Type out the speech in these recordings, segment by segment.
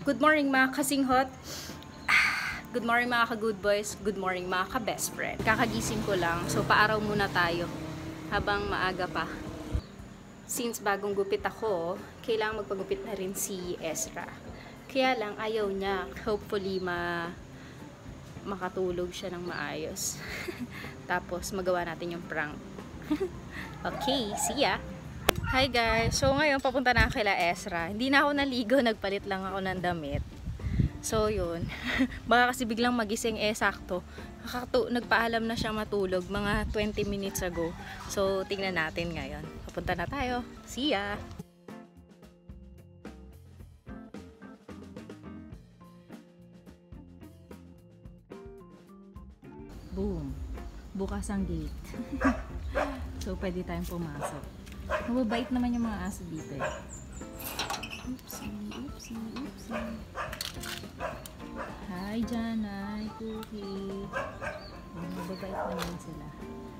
Good morning mga kasinghot. Good morning mga ka-good boys. Good morning mga ka-best friend. Kakagising ko lang. So paaraw muna tayo habang maaga pa. Since bagong gupit ako, kailangan magpagupit na rin si Ezra. Kaya lang ayaw niya. Hopefully makatulog siya ng maayos. Tapos magawa natin yung prank. Okay, see ya! Hi guys! So ngayon papunta na kila Ezra. Hindi na ako naligo, nagpalit lang ako ng damit. So yun, baka kasi biglang magising sakto. Nagpaalam na siya matulog mga 20 minutes ago. So tingnan natin ngayon. Papunta na tayo. See ya! Boom! Bukas ang gate. So pwede tayong pumasok. Mababait naman yung mga aso dito eh. Oopsie, oopsie, oopsie. Hi Jana, hi Cookie. Mababait naman sila.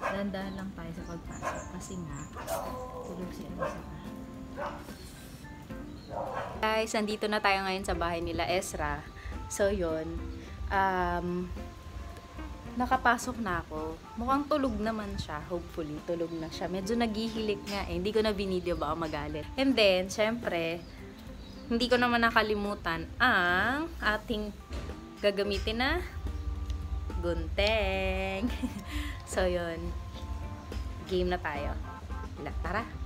Dahan-dahan lang tayo sa pagpasok kasi nga tulog si Elsa. Guys, nandito na tayo ngayon sa bahay nila Ezra. So yun, nakapasok na ako. Mukhang tulog naman siya. Hopefully, tulog na siya. Medyo naghihilik nga eh. Hindi ko na binideo, baka magalit. And then, syempre, hindi ko naman nakalimutan ang ating gagamitin na gunting. So, yun. Game na tayo. Tara!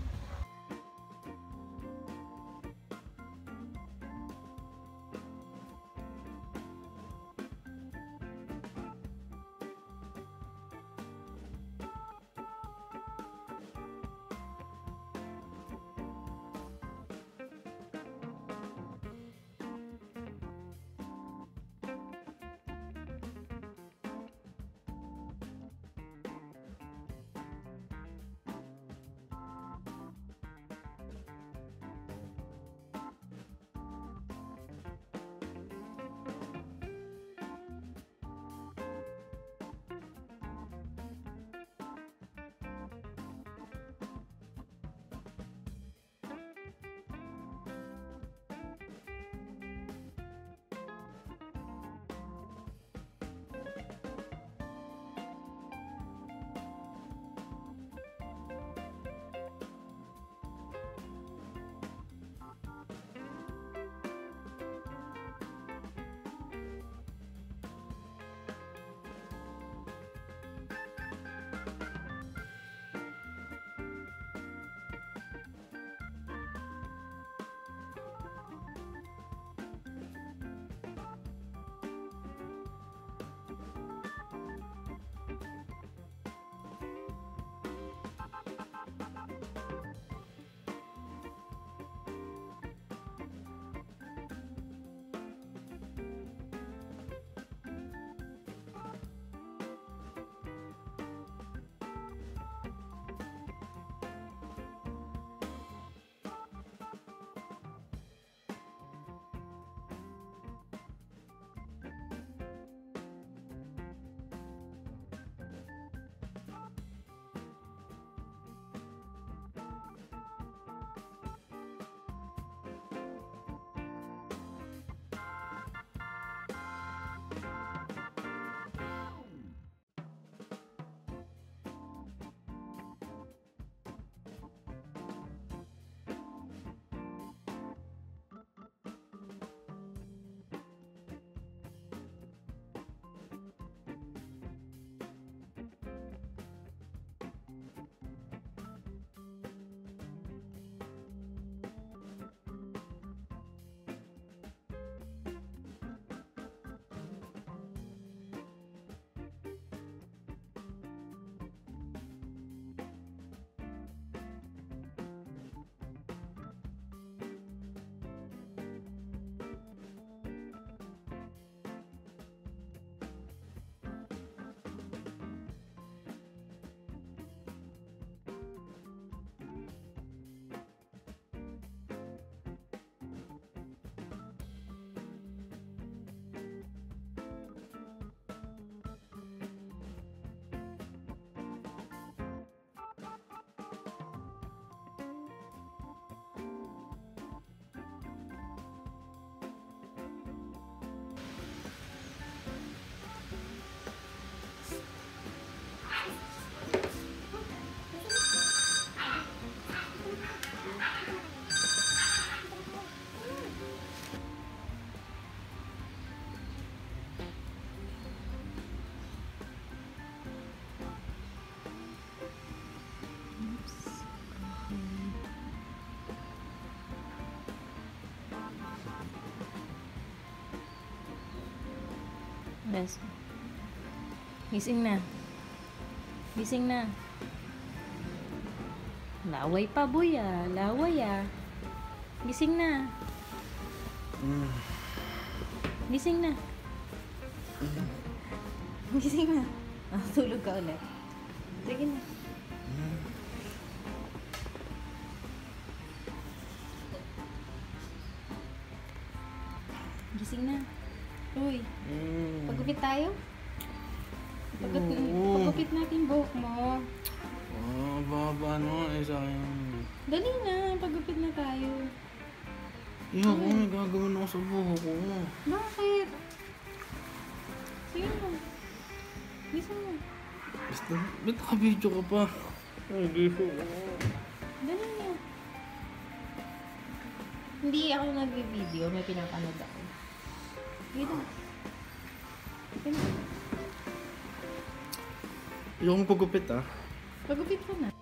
Yes. Gising na. Gising na. Laway pa, boy, ah. Laway, ah. Gising na. Gising na. Gising na. Ah, tulog ka ulit. Sige na. Gising na. Uy, pagupit tayo? Pagupit natin buhok mo. Baba ano eh sa akin. Dali na, pagupit na tayo. Iyo ko, may gagawin ako sa buhok ko. Bakit? Sige na. Gising na. Basta, ba't naka-video ka pa? Ay, gising ko. Dali na. Hindi ako nag-video, may pinapanood ako. Dito. Dito. Yung pagupit ah. Pagupit ka na.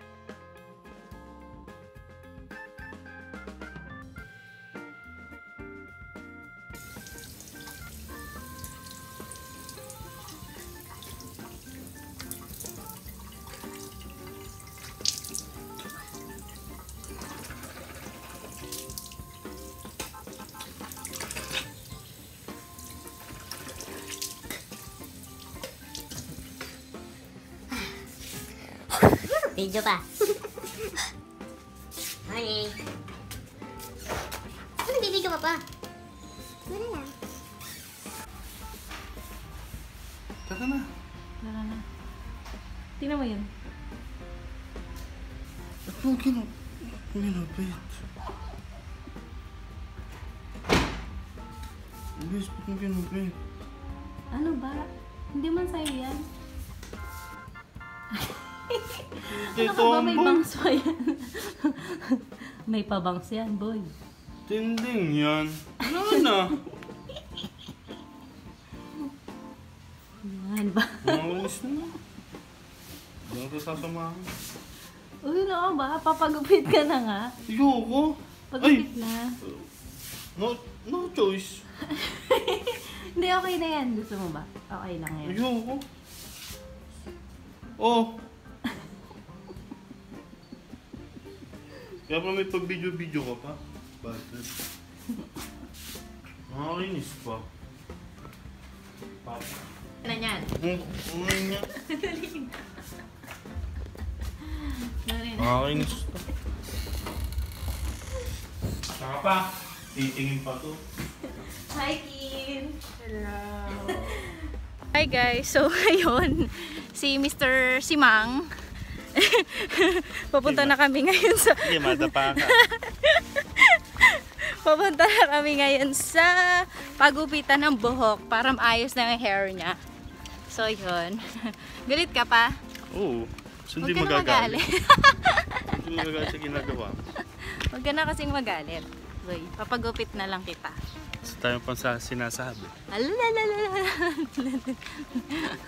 Video pa. Morning. Ano bibidyo ka pa? Wala lang. Tara na. Tara na. Tingnan mo yun. Ba't mo kinapit? Bis, ba't mo kinapit? Ano ba? Hindi man sa'yo yan. Ano ka ba? May bangs pa yan. May pabangs yan, boy. Tinding yan. Ano na? Yan ba? Nangawalis na. Diyan ko sasamahan. Uy, ano ba? Papagupit ka na nga. Ayoko. Pagupit na. No choice. Hindi, okay na yan. Gusto mo ba? Okay lang yan. Ayoko. Oh. Kaya pa may pag-video-video ka pa. Bakit? Nakakainis pa. Ano yan? Ano niya? Dali na. Nakakainis pa. Saka pa. Titingin pa to. Hi, Kim! Hello! Hi guys! So ngayon, si Mr. Simang papunta na kami ngayon sa Sige, madapa ka. papunta na kami ngayon sa pagupitan ng buhok para maayos na yung hair niya. So yun. Galit ka pa? Oo. Huwag ka na magalit. Hindi magagalit sa ginagawa. Huwag ka na kasing magalit. Uy, papagupit na lang kita. Sa tayo pang sinasabi. Alalalala.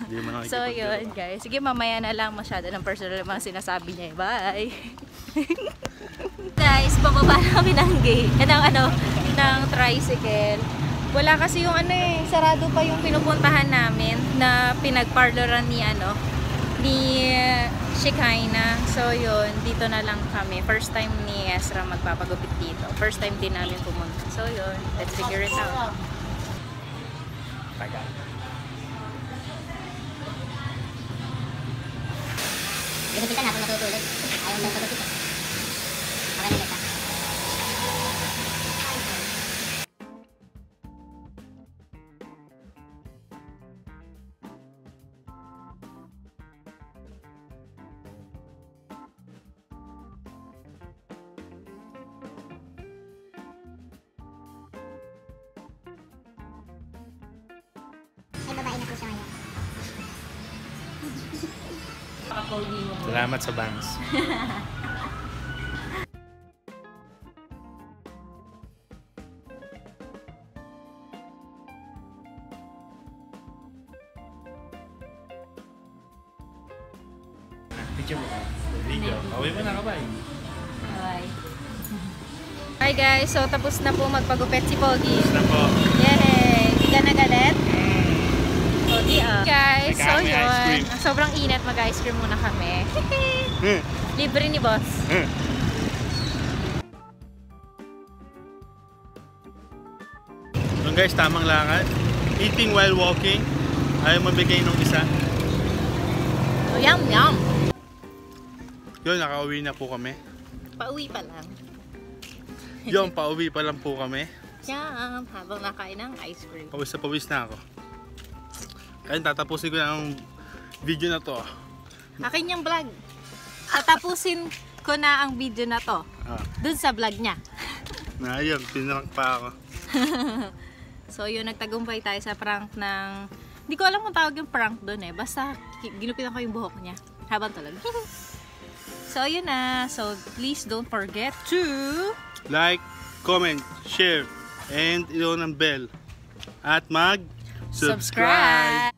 Hindi mo nakikipaggawa. So yun guys, sige mamaya na lang, masyado ng personal mga sinasabi niya. Bye! Guys, bababa na kami ng gate, ng tricycle. Wala kasi yung sarado pa yung pinupuntahan namin na pinagparloran ni Shekinah. So yun, dito na lang kami. First time ni Ezra magpapagupit dito. First time din namin pumunta. So yun, let's figure it out. Gugupitan na ako natutulog. Ayaw lang pagupit. Okay na kita. Ay, babae na po siya ngayon. Salamat sa bangs. Picture mo ka. Video. Away mo na ka ba eh? Bye. Hi guys, so tapos na po magpagupit si Pogi. Tapos na po. Yay! Hindi ka nagalit? may ice cream. Sobrang init, mag-ice cream muna kami. Libre ni boss. So guys, tamang lakad. Eating while walking. Ayaw mabigay nung isa. Oh, yum, yum. Yun, nakauwi na po kami. Pauwi pa lang. Yun, pauwi pa lang po kami. Yum, habang nakain ng ice cream. Pawis na pawis na ako. Ayun, tatapusin ko na ang video na to. Akin yung vlog. Tatapusin ko na ang video na to. Dun sa vlog niya. Ayun, pinrank pa ako. So yun, nagtagumpay tayo sa prank ng... Hindi ko alam kung tawag yung prank dun eh. Basta ginupitan ko yung buhok niya. Habang tulog. So yun na. So please don't forget to... Like, comment, share, and i-on ang bell. At mag-subscribe!